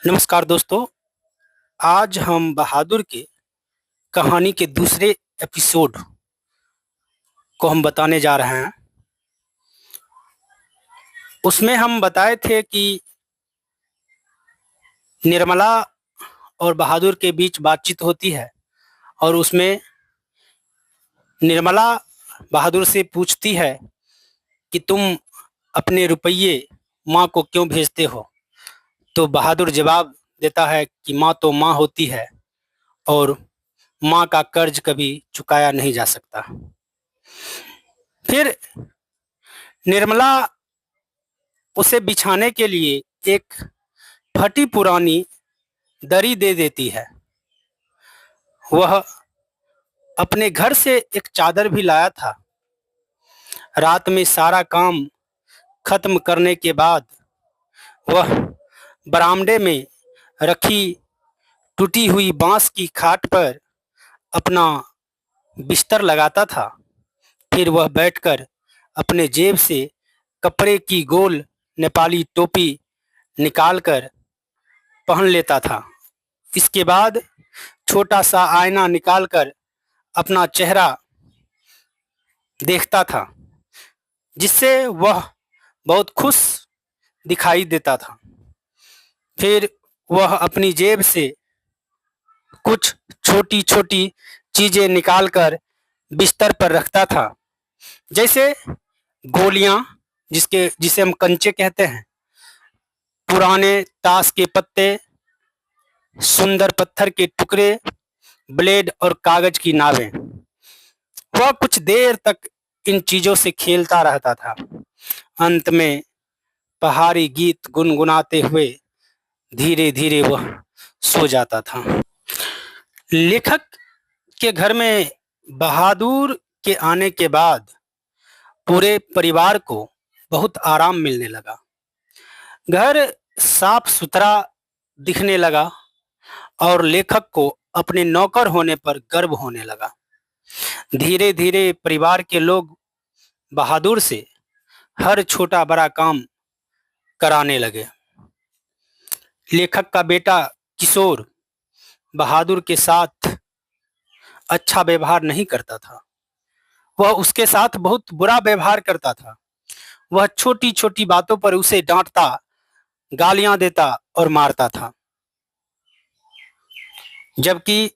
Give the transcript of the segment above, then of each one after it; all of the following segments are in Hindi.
नमस्कार दोस्तों। आज हम बहादुर के कहानी के दूसरे एपिसोड को हम बताने जा रहे हैं। उसमें हम बताए थे कि निर्मला और बहादुर के बीच बातचीत होती है और उसमें निर्मला बहादुर से पूछती है कि तुम अपने रुपये माँ को क्यों भेजते हो। तो बहादुर जवाब देता है कि माँ तो माँ होती है और माँ का कर्ज कभी चुकाया नहीं जा सकता। फिर निर्मला उसे बिछाने के लिए एक फटी पुरानी दरी दे देती है। वह अपने घर से एक चादर भी लाया था। रात में सारा काम खत्म करने के बाद वह बरामदे में रखी टूटी हुई बांस की खाट पर अपना बिस्तर लगाता था। फिर वह बैठकर अपने जेब से कपड़े की गोल नेपाली टोपी निकालकर पहन लेता था। इसके बाद छोटा सा आईना निकालकर अपना चेहरा देखता था, जिससे वह बहुत खुश दिखाई देता था। फिर वह अपनी जेब से कुछ छोटी छोटी चीजें निकालकर बिस्तर पर रखता था, जैसे गोलियां, जिसे हम कंचे कहते हैं, पुराने ताश के पत्ते, सुंदर पत्थर के टुकड़े, ब्लेड और कागज की नावें। वह कुछ देर तक इन चीजों से खेलता रहता था। अंत में पहाड़ी गीत गुनगुनाते हुए धीरे धीरे वह सो जाता था। लेखक के घर में बहादुर के आने के बाद पूरे परिवार को बहुत आराम मिलने लगा। घर साफ सुथरा दिखने लगा और लेखक को अपने नौकर होने पर गर्व होने लगा। धीरे धीरे परिवार के लोग बहादुर से हर छोटा बड़ा काम कराने लगे। लेखक का बेटा किशोर बहादुर के साथ अच्छा व्यवहार नहीं करता था। वह उसके साथ बहुत बुरा व्यवहार करता था। वह छोटी छोटी बातों पर उसे डांटता, गालियां देता और मारता था, जबकि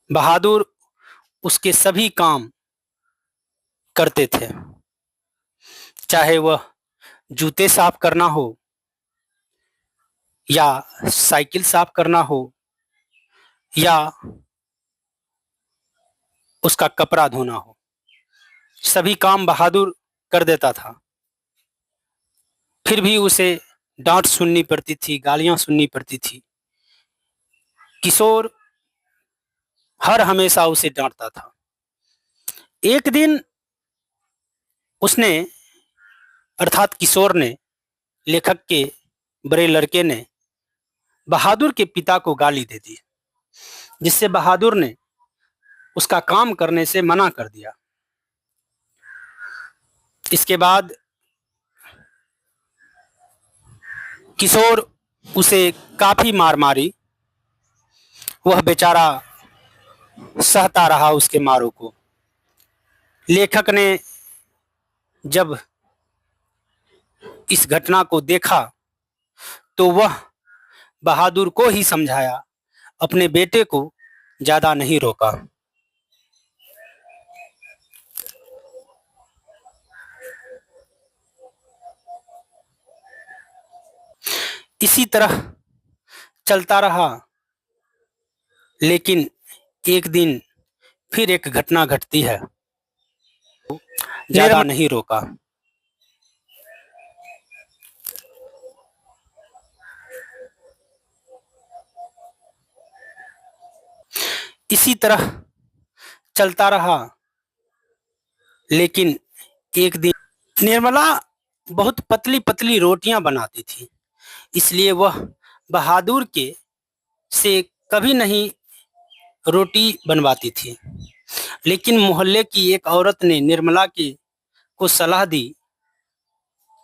बहादुर उसके सभी काम करते थे। चाहे वह जूते साफ करना हो या साइकिल साफ करना हो या उसका कपड़ा धोना हो, सभी काम बहादुर कर देता था। फिर भी उसे डांट सुननी पड़ती थी, गालियां सुननी पड़ती थी। किशोर हर हमेशा उसे डांटता था। एक दिन उसने, अर्थात किशोर ने, लेखक के बड़े लड़के ने बहादुर के पिता को गाली दे दी, जिससे बहादुर ने उसका काम करने से मना कर दिया। इसके बाद किशोर उसे काफी मार मारी। वह बेचारा सहता रहा उसके मारों को। लेखक ने जब इस घटना को देखा तो वह बहादुर को ही समझाया, अपने बेटे को ज्यादा नहीं रोका। इसी तरह चलता रहा, लेकिन एक दिन फिर एक घटना घटती है। ज्यादा नहीं रोका। इसी तरह चलता रहा, लेकिन एक दिन निर्मला बहुत पतली पतली रोटियां बनाती थी, इसलिए वह बहादुर के से कभी नहीं रोटी बनवाती थी। लेकिन मोहल्ले की एक औरत ने निर्मला के को सलाह दी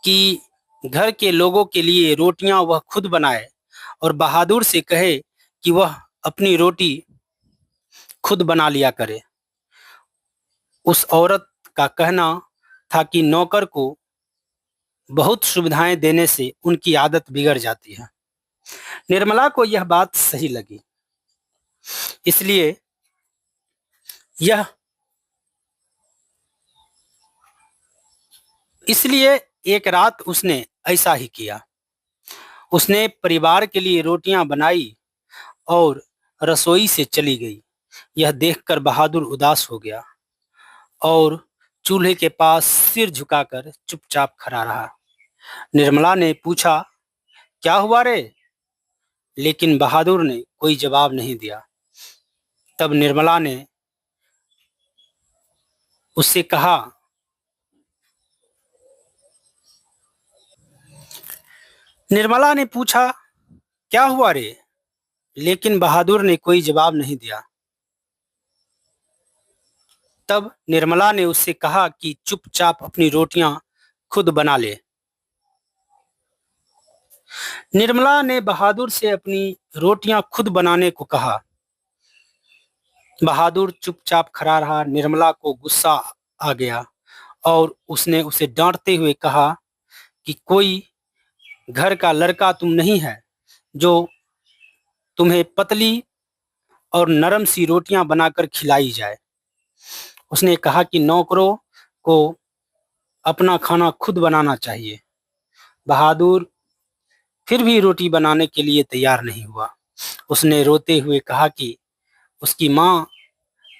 कि घर के लोगों के लिए रोटियां वह खुद बनाए और बहादुर से कहे कि वह अपनी रोटी खुद बना लिया करे। उस औरत का कहना था कि नौकर को बहुत सुविधाएं देने से उनकी आदत बिगड़ जाती है। निर्मला को यह बात सही लगी, इसलिए यह इसलिए एक रात उसने ऐसा ही किया। उसने परिवार के लिए रोटियां बनाई और रसोई से चली गई। यह देखकर बहादुर उदास हो गया और चूल्हे के पास सिर झुकाकर चुपचाप खड़ा रहा। निर्मला ने पूछा, क्या हुआ रे? लेकिन बहादुर ने कोई जवाब नहीं दिया। तब उससे कहा निर्मला ने पूछा, क्या हुआ रे? लेकिन बहादुर ने कोई जवाब नहीं दिया। तब निर्मला ने उससे कहा कि चुपचाप अपनी रोटियां खुद बना ले। निर्मला ने बहादुर से अपनी रोटियां खुद बनाने को कहा। बहादुर चुपचाप खड़ा रहा। निर्मला को गुस्सा आ गया और उसने उसे डांटते हुए कहा कि कोई घर का लड़का तुम नहीं है जो तुम्हें पतली और नरम सी रोटियां बनाकर खिलाई जाए। उसने कहा कि नौकरों को अपना खाना खुद बनाना चाहिए। बहादुर फिर भी रोटी बनाने के लिए तैयार नहीं हुआ। उसने रोते हुए कहा कि उसकी माँ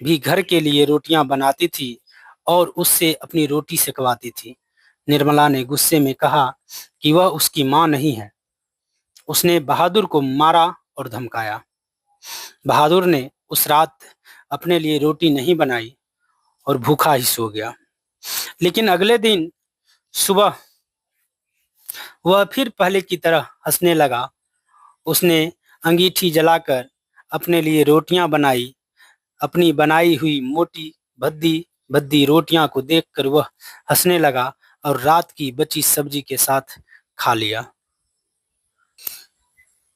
भी घर के लिए रोटियां बनाती थी और उससे अपनी रोटी सेकवाती थी। निर्मला ने गुस्से में कहा कि वह उसकी माँ नहीं है। उसने बहादुर को मारा और धमकाया। बहादुर ने उस रात अपने लिए रोटी नहीं बनाई और भूखा ही सो गया। लेकिन अगले दिन सुबह वह फिर पहले की तरह हंसने लगा। उसने अंगीठी जलाकर अपने लिए रोटियां बनाई। अपनी बनाई हुई मोटी भद्दी भद्दी रोटियां को देखकर वह हंसने लगा और रात की बची सब्जी के साथ खा लिया।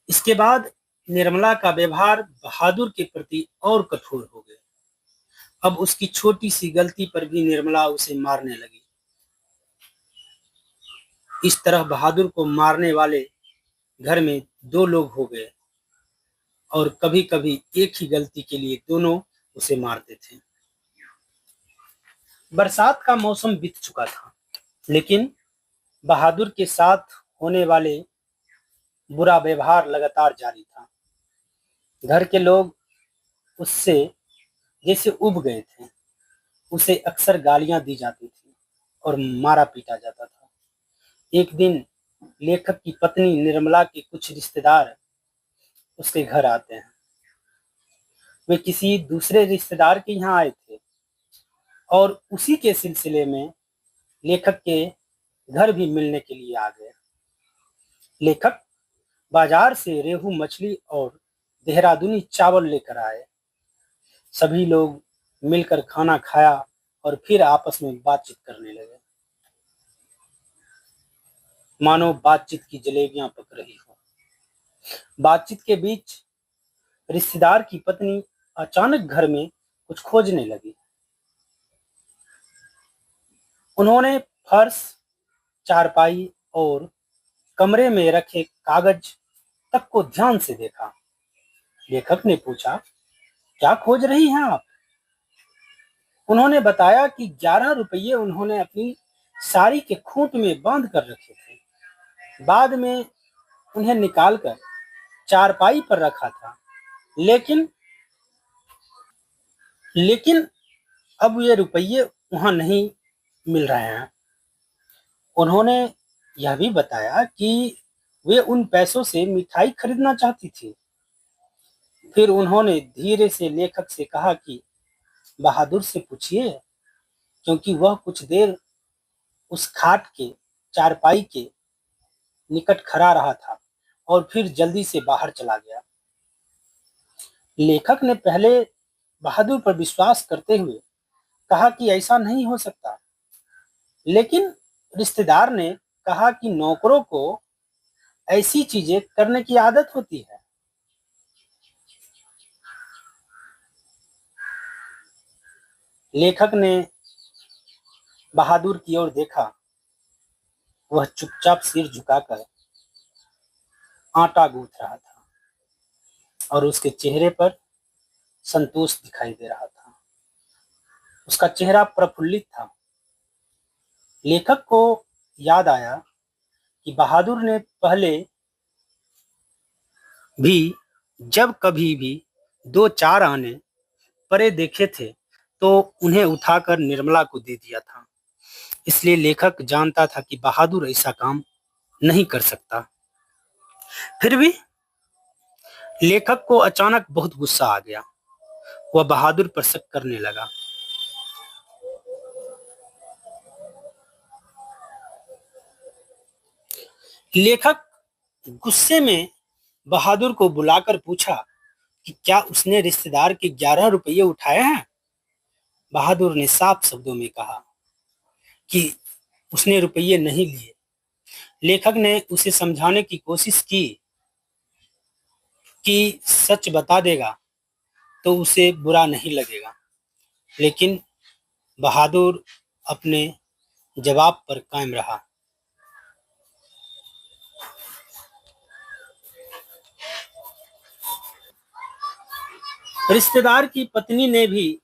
इसके बाद निर्मला का व्यवहार बहादुर के प्रति और कठोर हो गया। अब उसकी छोटी सी गलती पर भी निर्मला उसे मारने लगी। इस तरह बहादुर को मारने वाले घर में दो लोग हो गए और कभी-कभी एक ही गलती के लिए दोनों उसे मारते थे। बरसात का मौसम बीत चुका था, लेकिन बहादुर के साथ होने वाले बुरा व्यवहार लगातार जारी था। घर के लोग उससे जैसे उब गए थे। उसे अक्सर गालियां दी जाती थी और मारा पीटा जाता था। एक दिन लेखक की पत्नी निर्मला के कुछ रिश्तेदार उसके घर आते हैं। वे किसी दूसरे रिश्तेदार के यहाँ आए थे और उसी के सिलसिले में लेखक के घर भी मिलने के लिए आ गए। लेखक बाजार से रेहू मछली और देहरादूनी चावल लेकर आए। सभी लोग मिलकर खाना खाया और फिर आपस में बातचीत करने लगे, मानो बातचीत की जलेबियां पक रही हो। बातचीत के बीच रिश्तेदार की पत्नी अचानक घर में कुछ खोजने लगी। उन्होंने फर्श, चारपाई और कमरे में रखे कागज तक को ध्यान से देखा। लेखक ने पूछा, क्या खोज रही हैं आप? उन्होंने बताया कि 11 रुपये उन्होंने अपनी साड़ी के खूंट में बांध कर रखे थे। बाद में उन्हें निकालकर चारपाई पर रखा था, लेकिन लेकिन अब ये रुपये वहां नहीं मिल रहे हैं। उन्होंने यह भी बताया कि वे उन पैसों से मिठाई खरीदना चाहती थी। फिर उन्होंने धीरे से लेखक से कहा कि बहादुर से पूछिए, क्योंकि वह कुछ देर उस खाट के चारपाई के निकट खड़ा रहा था और फिर जल्दी से बाहर चला गया। लेखक ने पहले बहादुर पर विश्वास करते हुए कहा कि ऐसा नहीं हो सकता, लेकिन रिश्तेदार ने कहा कि नौकरों को ऐसी चीजें करने की आदत होती है। लेखक ने बहादुर की ओर देखा। वह चुपचाप सिर झुकाकर आटा गूंथ रहा था और उसके चेहरे पर संतोष दिखाई दे रहा था। उसका चेहरा प्रफुल्लित था। लेखक को याद आया कि बहादुर ने पहले भी जब कभी भी दो चार आने परे देखे थे तो उन्हें उठाकर निर्मला को दे दिया था। इसलिए लेखक जानता था कि बहादुर ऐसा काम नहीं कर सकता। फिर भी लेखक को अचानक बहुत गुस्सा आ गया। वह बहादुर पर शक करने लगा। लेखक गुस्से में बहादुर को बुलाकर पूछा कि क्या उसने रिश्तेदार के 11 रुपये उठाए हैं। बहादुर ने साफ शब्दों में कहा कि उसने रुपये नहीं लिए। लेखक ने उसे समझाने की कोशिश की कि सच बता देगा तो उसे बुरा नहीं लगेगा, लेकिन बहादुर अपने जवाब पर कायम रहा। रिश्तेदार की पत्नी ने भी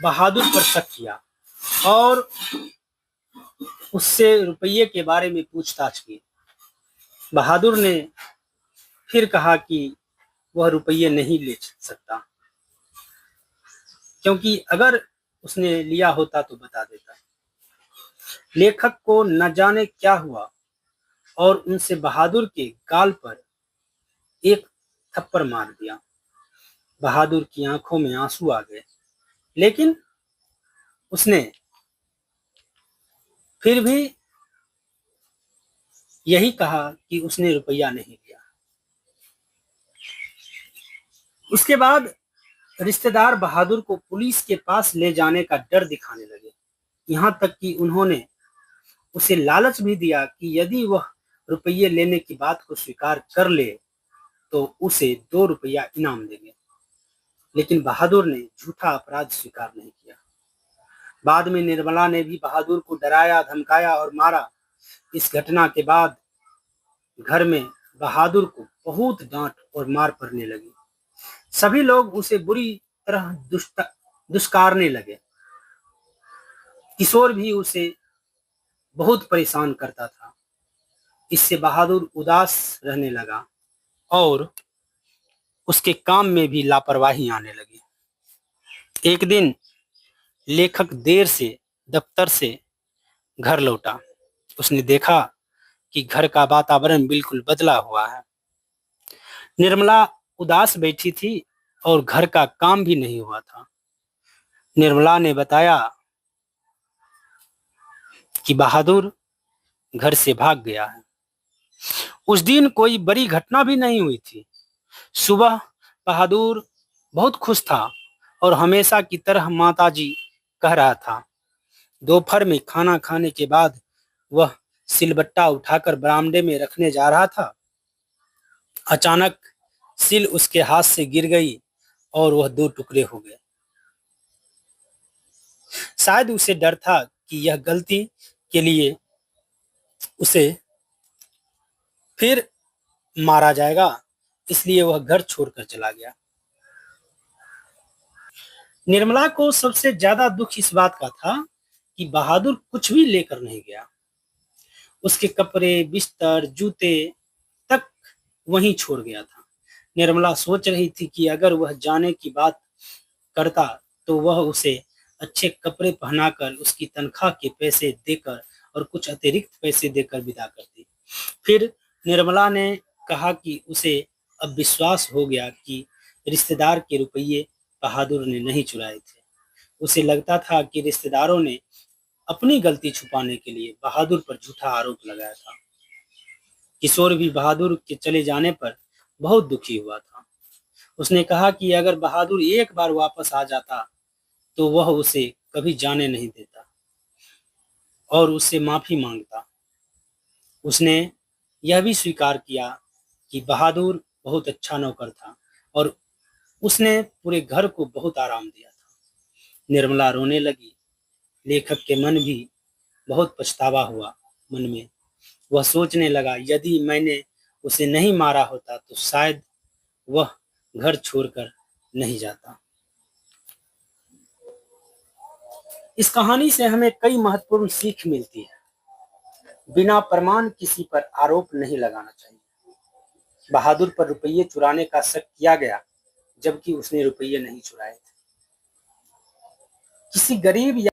बहादुर पर शक किया और उससे रुपये के बारे में पूछताछ की। बहादुर ने फिर कहा कि वह रुपये नहीं ले सकता, क्योंकि अगर उसने लिया होता तो बता देता। लेखक को न जाने क्या हुआ और उनसे बहादुर के गाल पर एक थप्पड़ मार दिया। बहादुर की आंखों में आंसू आ गए, लेकिन उसने फिर भी यही कहा कि उसने रुपया नहीं लिया। उसके बाद रिश्तेदार बहादुर को पुलिस के पास ले जाने का डर दिखाने लगे। यहाँ तक कि उन्होंने उसे लालच भी दिया कि यदि वह रुपये लेने की बात को स्वीकार कर ले तो उसे 2 रुपया इनाम देंगे। लेकिन बहादुर ने झूठा अपराध स्वीकार नहीं किया। बाद में निर्मला ने भी बहादुर को डराया, धमकाया और मारा। इस घटना के बाद घर में बहादुर को बहुत डांट और मार पड़ने लगी। सभी लोग उसे बुरी तरह दुष्कारने लगे। किशोर भी उसे बहुत परेशान करता था। इससे बहादुर उदास रहने लगा और उसके काम में भी लापरवाही आने लगी। एक दिन लेखक देर से दफ्तर से घर लौटा। उसने देखा कि घर का वातावरण बिल्कुल बदला हुआ है। निर्मला उदास बैठी थी और घर का काम भी नहीं हुआ था। निर्मला ने बताया कि बहादुर घर से भाग गया है। उस दिन कोई बड़ी घटना भी नहीं हुई थी। सुबह बहादुर बहुत खुश था और हमेशा की तरह माताजी कह रहा था। दोपहर में खाना खाने के बाद वह सिलबट्टा उठाकर बरामदे में रखने जा रहा था। अचानक सिल उसके हाथ से गिर गई और वह 2 टुकड़े हो गए। शायद उसे डर था कि यह गलती के लिए उसे फिर मारा जाएगा, इसलिए वह घर छोड़कर चला गया। निर्मला को सबसे ज्यादा दुख इस बात का था कि बहादुर कुछ भी लेकर नहीं गया। उसके कपड़े, बिस्तर, जूते तक वहीं छोड़ गया था। निर्मला सोच रही थी कि अगर वह जाने की बात करता तो वह उसे अच्छे कपड़े पहनाकर, उसकी तनख्वाह के पैसे देकर और कुछ अतिरिक्त पैसे देकर विदा करती। फिर निर्मला ने कहा कि उसे अब विश्वास हो गया कि रिश्तेदार के रुपये बहादुर ने नहीं चुराए थे। उसे लगता था कि रिश्तेदारों ने अपनी गलती छुपाने के लिए बहादुर पर झूठा आरोप लगाया था। किशोर भी बहादुर के चले जाने पर बहुत दुखी हुआ था। उसने कहा कि अगर बहादुर एक बार वापस आ जाता तो वह उसे कभी जाने नहीं देता और उससे माफी मांगता। उसने यह भी स्वीकार किया कि बहादुर बहुत अच्छा नौकर था और उसने पूरे घर को बहुत आराम दिया था। निर्मला रोने लगी। लेखक के मन भी बहुत पछतावा हुआ। मन में वह सोचने लगा, यदि मैंने उसे नहीं मारा होता तो शायद वह घर छोड़कर नहीं जाता। इस कहानी से हमें कई महत्वपूर्ण सीख मिलती है। बिना प्रमाण किसी पर आरोप नहीं लगाना चाहिए। बहादुर पर रुपये चुराने का शक किया गया, जबकि उसने रुपये नहीं चुराए थे। किसी गरीब या